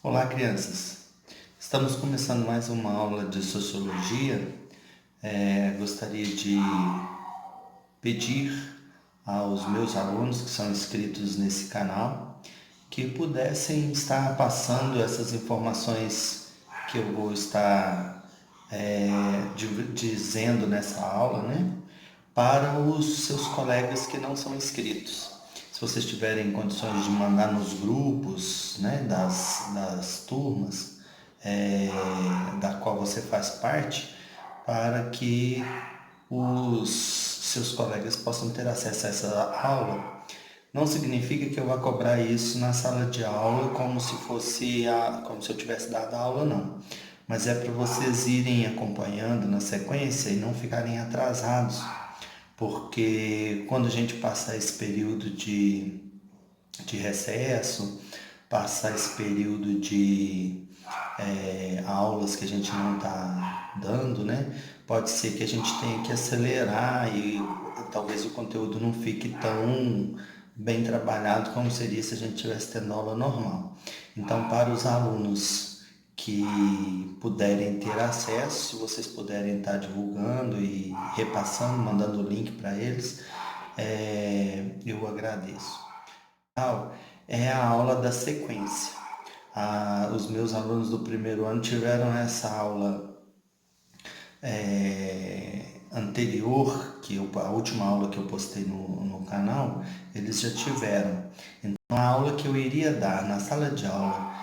Olá, crianças! Estamos começando mais uma aula de Sociologia. Gostaria de pedir aos meus alunos que são inscritos nesse canal que pudessem estar passando essas informações que eu vou estar dizendo nessa aula, né, para os seus colegas que não são inscritos. Se vocês tiverem condições de mandar nos grupos, né, das turmas da qual você faz parte, para que os seus colegas possam ter acesso a essa aula. Não significa que eu vá cobrar isso na sala de aula como se como se eu tivesse dado a aula, não. Mas é para vocês irem acompanhando na sequência e não ficarem atrasados, porque quando a gente passar esse período de recesso, passar esse período de aulas que a gente não está dando, né? Pode ser que a gente tenha que acelerar e talvez o conteúdo não fique tão bem trabalhado como seria se a gente estivesse tendo aula normal. Então, para os alunos que puderem ter acesso, se vocês puderem estar divulgando e repassando, mandando o link para eles, eu agradeço. É a aula da sequência. Os meus alunos do primeiro ano tiveram essa aula anterior, a última aula que eu postei no canal, eles já tiveram. Então, a aula que eu iria dar na sala de aula,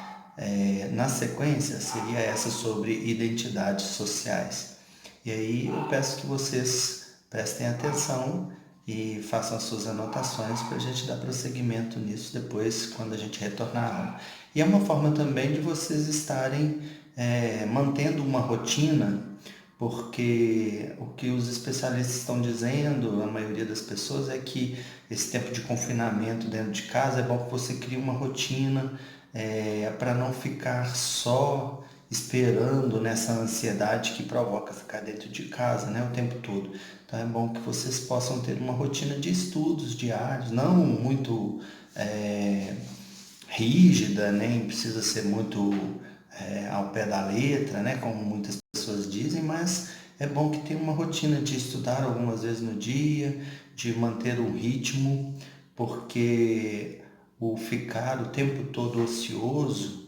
na sequência, seria essa sobre identidades sociais. E aí eu peço que vocês prestem atenção e façam as suas anotações para a gente dar prosseguimento nisso depois, quando a gente retornar à aula. E é uma forma também de vocês estarem mantendo uma rotina, porque o que os especialistas estão dizendo, a maioria das pessoas, é que esse tempo de confinamento dentro de casa é bom que você crie uma rotina para não ficar só esperando nessa ansiedade que provoca ficar dentro de casa, né, o tempo todo. Então é bom que vocês possam ter uma rotina de estudos diários, não muito rígida, nem precisa ser muito ao pé da letra, né, como muitas pessoas dizem, mas é bom que tenha uma rotina de estudar algumas vezes no dia, de manter um ritmo, porque o ficar o tempo todo ocioso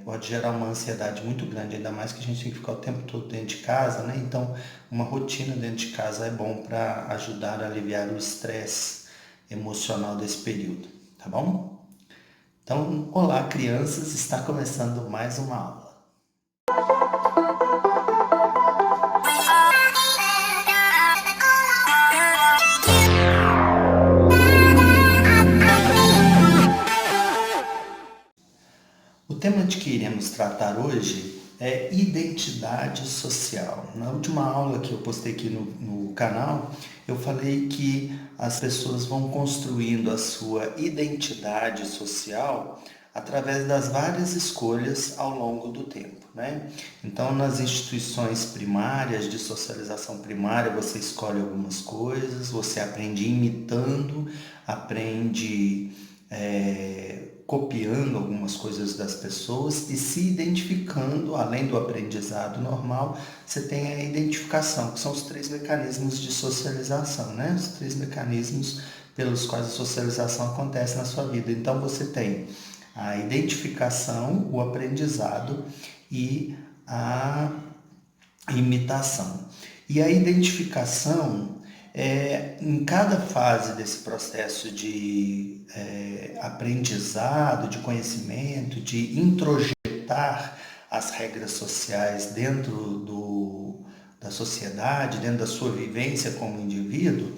pode gerar uma ansiedade muito grande, ainda mais que a gente tem que ficar o tempo todo dentro de casa, né? Então, uma rotina dentro de casa é bom para ajudar a aliviar o estresse emocional desse período, tá bom? Então, olá, crianças, está começando mais uma aula. O tema de que iremos tratar hoje é identidade social. Na última aula que eu postei aqui no canal, eu falei que as pessoas vão construindo a sua identidade social através das várias escolhas ao longo do tempo, né? Então, nas instituições primárias, de socialização primária, você escolhe algumas coisas, você aprende imitando, aprende copiando algumas coisas das pessoas e se identificando. Além do aprendizado normal, você tem a identificação, que são os 3 mecanismos de socialização, né? Os 3 mecanismos pelos quais a socialização acontece na sua vida. Então, você tem a identificação, o aprendizado e a imitação. E a identificação em cada fase desse processo de aprendizado, de conhecimento, de introjetar as regras sociais dentro da sociedade, dentro da sua vivência como indivíduo,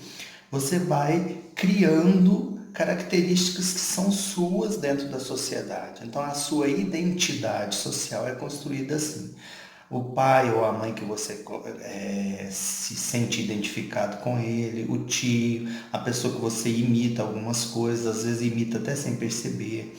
você vai criando características que são suas dentro da sociedade. Então, a sua identidade social é construída assim. O pai ou a mãe que você se sente identificado com ele, o tio, a pessoa que você imita algumas coisas, às vezes imita até sem perceber,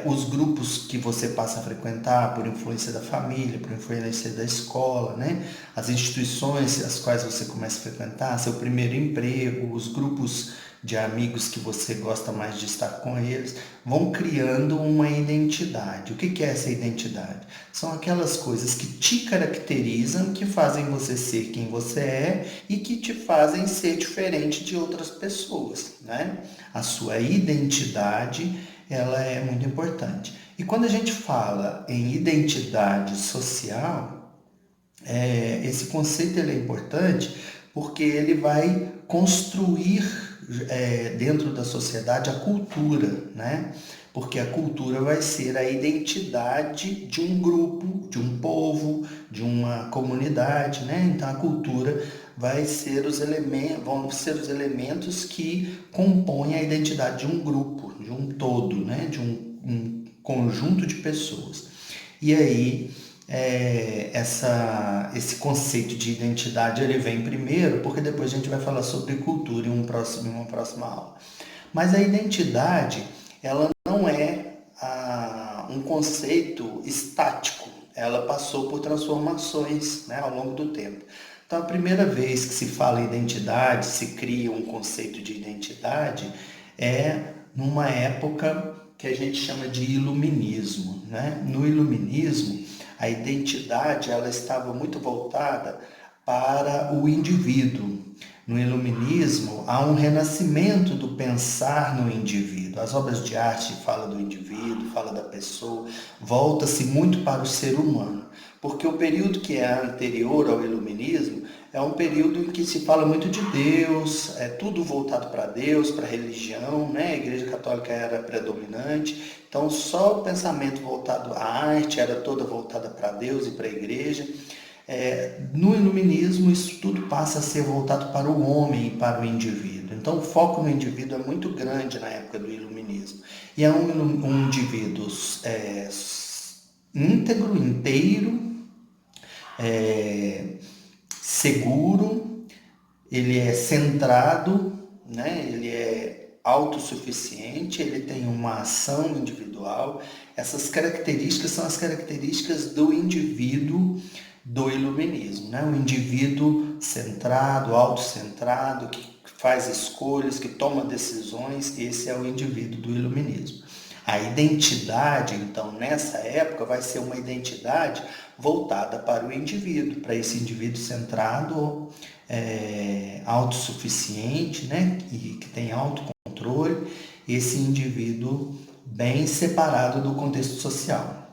os grupos que você passa a frequentar por influência da família, por influência da escola, né? As instituições às quais você começa a frequentar, seu primeiro emprego, os grupos de amigos que você gosta mais de estar com eles, vão criando uma identidade. O que é essa identidade? São aquelas coisas que te caracterizam, que fazem você ser quem você é e que te fazem ser diferente de outras pessoas, né? A sua identidade, ela é muito importante. E quando a gente fala em identidade social, esse conceito ele é importante porque ele vai construir dentro da sociedade a cultura, né? Porque a cultura vai ser a identidade de um grupo, de um povo, de uma comunidade, né? Então a cultura vai ser vão ser os elementos que compõem a identidade de um grupo, de um todo, né? De um conjunto de pessoas. E aí esse conceito de identidade ele vem primeiro, porque depois a gente vai falar sobre cultura em uma próxima aula. Mas a identidade, ela não é um conceito estático, ela passou por transformações, né, ao longo do tempo. Então, a primeira vez que se fala em identidade, se cria um conceito de identidade, é numa época que a gente chama de iluminismo, né? No iluminismo, a identidade ela estava muito voltada para o indivíduo. No iluminismo, há um renascimento do pensar no indivíduo. As obras de arte falam do indivíduo, falam da pessoa, volta-se muito para o ser humano. Porque o período que é anterior ao iluminismo é um período em que se fala muito de Deus, é tudo voltado para Deus, para a religião, né? A Igreja Católica era predominante, então só o pensamento voltado à arte era toda voltada para Deus e para a Igreja. No iluminismo, isso tudo passa a ser voltado para o homem e para o indivíduo. Então, o foco no indivíduo é muito grande na época do iluminismo. E é um indivíduo íntegro, inteiro, seguro, ele é centrado, né? Ele é autossuficiente, ele tem uma ação individual. Essas características são as características do indivíduo do iluminismo, né? O indivíduo centrado, autocentrado, que faz escolhas, que toma decisões, esse é o indivíduo do iluminismo. A identidade, então, nessa época, vai ser uma identidade voltada para o indivíduo, para esse indivíduo centrado, autossuficiente, né? que tem autocontrole, esse indivíduo bem separado do contexto social.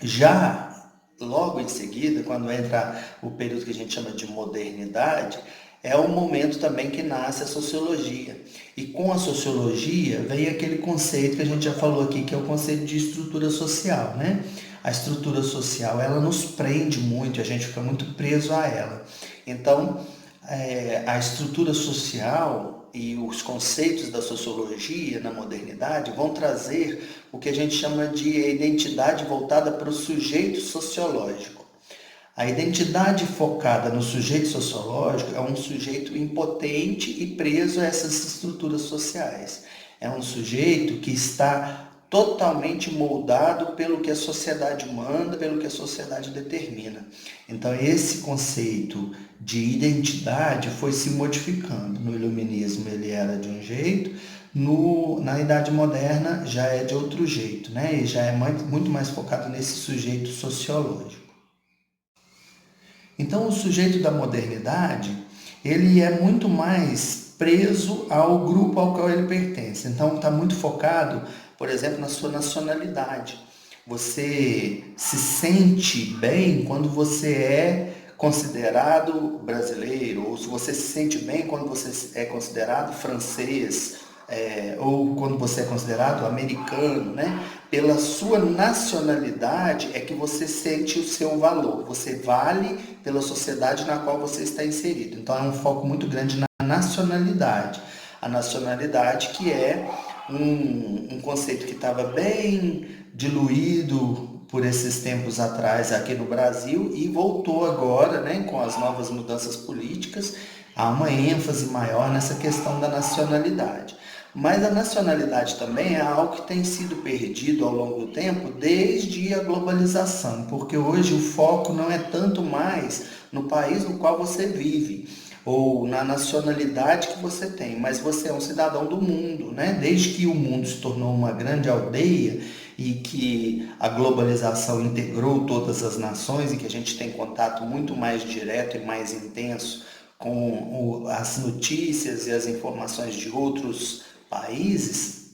Já logo em seguida, quando entra o período que a gente chama de modernidade, é o momento também que nasce a sociologia. E com a sociologia vem aquele conceito que a gente já falou aqui, que é o conceito de estrutura social, né? A estrutura social, ela nos prende muito, a gente fica muito preso a ela. Então, a estrutura social e os conceitos da sociologia na modernidade vão trazer o que a gente chama de identidade voltada para o sujeito sociológico. A identidade focada no sujeito sociológico é um sujeito impotente e preso a essas estruturas sociais. É um sujeito que está totalmente moldado pelo que a sociedade manda, pelo que a sociedade determina. Então, esse conceito de identidade foi se modificando. No iluminismo ele era de um jeito, na Idade Moderna já é de outro jeito, né? E já é muito mais focado nesse sujeito sociológico. Então, o sujeito da modernidade, ele é muito mais preso ao grupo ao qual ele pertence. Então, está muito focado, por exemplo, na sua nacionalidade. Você se sente bem quando você é considerado brasileiro, ou se você se sente bem quando você é considerado francês, ou quando você é considerado americano, né? Pela sua nacionalidade é que você sente o seu valor, você vale pela sociedade na qual você está inserido. Então é um foco muito grande na nacionalidade. A nacionalidade que é um conceito que estava bem diluído por esses tempos atrás aqui no Brasil e voltou agora, né, com as novas mudanças políticas, há uma ênfase maior nessa questão da nacionalidade. Mas a nacionalidade também é algo que tem sido perdido ao longo do tempo desde a globalização, porque hoje o foco não é tanto mais no país no qual você vive. ou na nacionalidade que você tem, mas você é um cidadão do mundo, né? Desde que o mundo se tornou uma grande aldeia e que a globalização integrou todas as nações e que a gente tem contato muito mais direto e mais intenso com as notícias e as informações de outros países,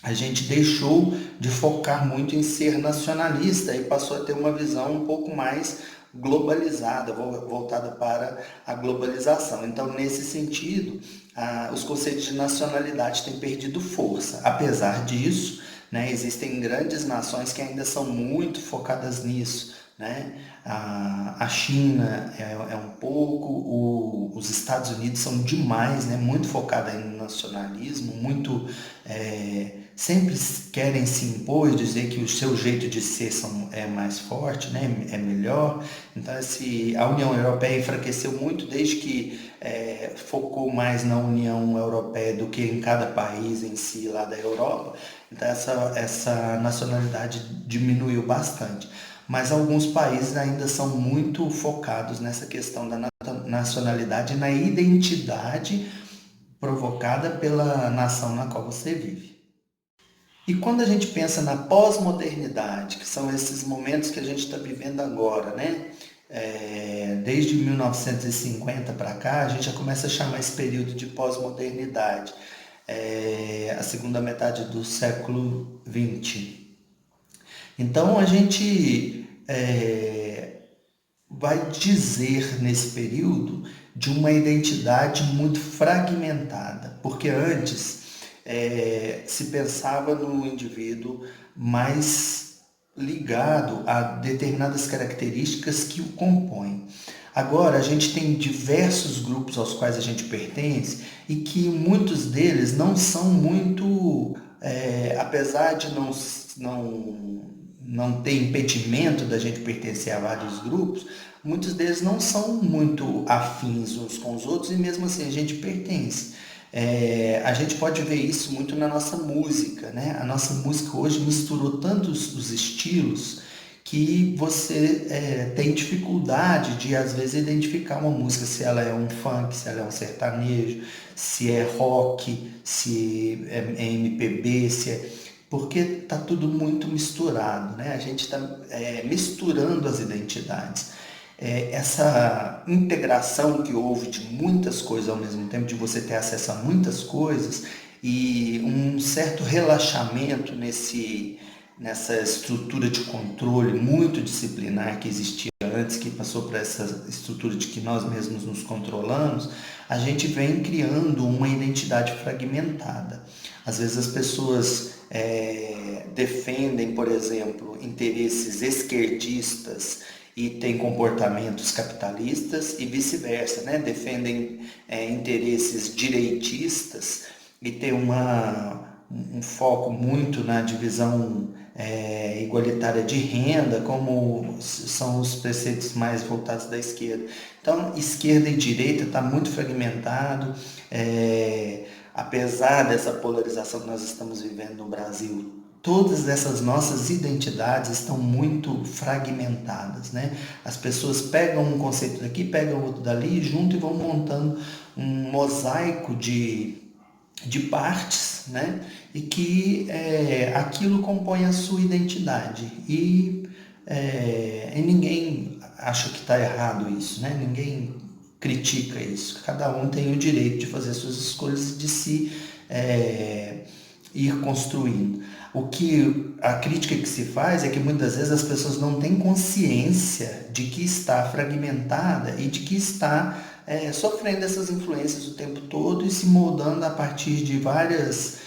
a gente deixou de focar muito em ser nacionalista e passou a ter uma visão um pouco mais globalizada, voltada para a globalização. Então, nesse sentido, os conceitos de nacionalidade têm perdido força. Apesar disso, né, existem grandes nações que ainda são muito focadas nisso. Né? A China é um pouco, os Estados Unidos são demais, né? Muito focada em nacionalismo, muito sempre querem se impor e dizer que o seu jeito de ser é mais forte, né? É melhor. Então a União Europeia enfraqueceu muito desde que focou mais na União Europeia do que em cada país em si lá da Europa. Então essa nacionalidade diminuiu bastante. Mas alguns países ainda são muito focados nessa questão da nacionalidade e na identidade provocada pela nação na qual você vive. E quando a gente pensa na pós-modernidade, que são esses momentos que a gente está vivendo agora, né? Desde 1950 para cá, a gente já começa a chamar esse período de pós-modernidade, a segunda metade do século XX. Então a gente vai dizer nesse período de uma identidade muito fragmentada, porque antes se pensava no indivíduo mais ligado a determinadas características que o compõem. Agora a gente tem diversos grupos aos quais a gente pertence e que muitos deles não são muito, apesar de não ter impedimento da gente pertencer a vários grupos, muitos deles não são muito afins uns com os outros e mesmo assim a gente pertence. A gente pode ver isso muito na nossa música, né? A nossa música hoje misturou tantos os estilos que você tem dificuldade de, às vezes, identificar uma música, se ela é um funk, se ela é um sertanejo, se é rock, se é MPB, porque está tudo muito misturado, né? A gente está misturando as identidades. Essa integração que houve de muitas coisas ao mesmo tempo, de você ter acesso a muitas coisas e um certo relaxamento nessa estrutura de controle muito disciplinar que existia antes, que passou para essa estrutura de que nós mesmos nos controlamos, a gente vem criando uma identidade fragmentada. Às vezes as pessoas defendem, por exemplo, interesses esquerdistas e têm comportamentos capitalistas e vice-versa, né? Defendem interesses direitistas e têm um foco muito na divisão igualitária de renda, como são os preceitos mais voltados da esquerda. Então, esquerda e direita está muito fragmentado, apesar dessa polarização que nós estamos vivendo no Brasil. Todas essas nossas identidades estão muito fragmentadas, né? As pessoas pegam um conceito daqui, pegam outro dali, junto e vão montando um mosaico de partes, né? E que aquilo compõe a sua identidade. E ninguém acha que está errado isso, né? Ninguém critica isso. Cada um tem o direito de fazer suas escolhas e de se ir construindo. O que a crítica que se faz é que muitas vezes as pessoas não têm consciência de que está fragmentada e de que está sofrendo essas influências o tempo todo e se moldando a partir de várias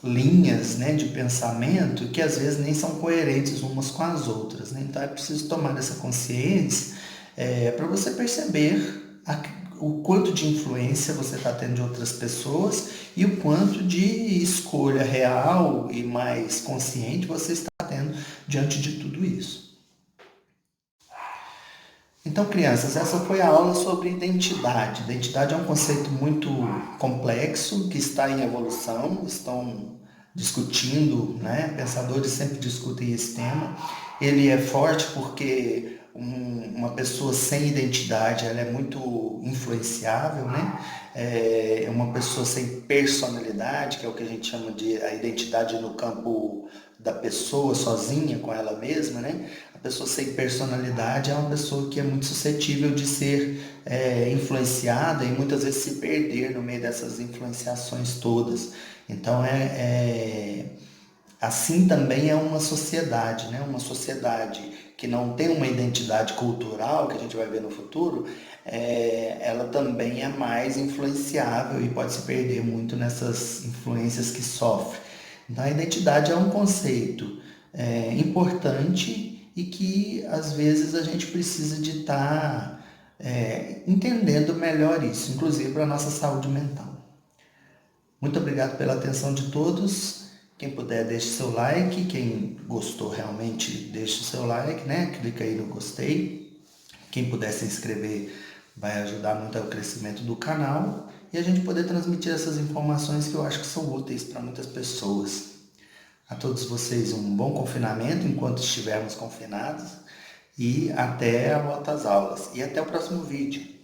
linhas, né, de pensamento que às vezes nem são coerentes umas com as outras, né? Então é preciso tomar essa consciência para você perceber o quanto de influência você está tendo de outras pessoas e o quanto de escolha real e mais consciente você está tendo diante de tudo isso. Então, crianças, essa foi a aula sobre identidade. Identidade é um conceito muito complexo, que está em evolução, estão discutindo, né? Pensadores sempre discutem esse tema. Ele é forte porque uma pessoa sem identidade, ela é muito influenciável, né? É uma pessoa sem personalidade, que é o que a gente chama de a identidade no campo da pessoa sozinha com ela mesma, né? A pessoa sem personalidade é uma pessoa que é muito suscetível de ser influenciada e muitas vezes se perder no meio dessas influenciações todas. Então assim também é uma sociedade, né? Uma sociedade que não tem uma identidade cultural, que a gente vai ver no futuro, ela também é mais influenciável e pode se perder muito nessas influências que sofre. Então, a identidade é um conceito importante e que às vezes a gente precisa de estar entendendo melhor isso, inclusive para a nossa saúde mental. Muito obrigado pela atenção de todos. Quem puder, deixe seu like. Quem gostou realmente, deixe o seu like, né? Clica aí no gostei. Quem puder se inscrever vai ajudar muito ao crescimento do canal e a gente poder transmitir essas informações que eu acho que são úteis para muitas pessoas. A todos vocês um bom confinamento enquanto estivermos confinados e até a volta às aulas. E até o próximo vídeo.